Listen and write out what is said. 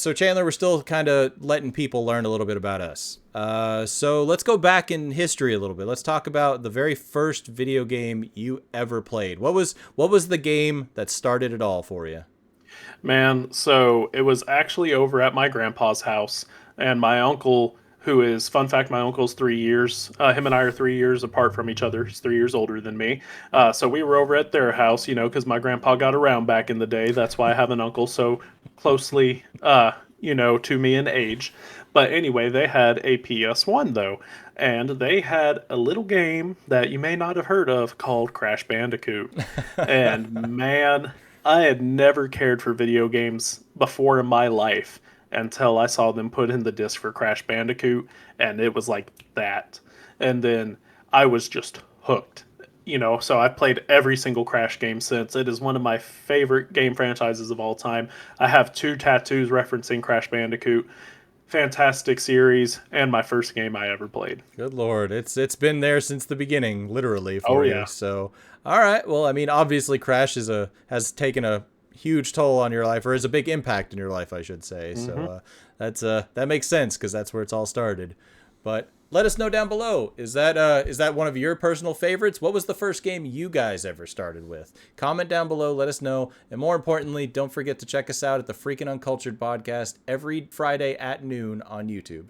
So Chandler, we're still kind of letting people learn a little bit about us. So let's go back in history a little bit. Let's talk about the very first video game you ever played. What was the game that started it all for you? Man, so it was actually over at my grandpa's house, and my uncle, who is, fun fact, my uncle's 3 years, him and I are 3 years apart from each other. He's 3 years older than me. So we were over at their house, because my grandpa got around back in the day. That's why I have an uncle so closely, to me in age. But anyway, they had a PS1 though, and they had a little game that you may not have heard of called Crash Bandicoot. And man, I had never cared for video games before in my life until I saw them put in the disc for Crash Bandicoot, and it was like that. And then I was just hooked. So I've played every single Crash game since. It is one of my favorite game franchises of all time. I have two tattoos referencing Crash Bandicoot. Fantastic series, and my first game I ever played. Good Lord. It's been there since the beginning, literally, Oh, for you. yeah. So, all right. Well, I mean, obviously Crash has taken a huge toll on your life, or is a big impact in your life, I should say. So, that makes sense because that's where it's all started. But let us know down below. Is that one of your personal favorites? What was the first game you guys ever started with? Comment down below, let us know. And more importantly, don't forget to check us out at the Freakin Uncultured Podcast every Friday at noon on YouTube.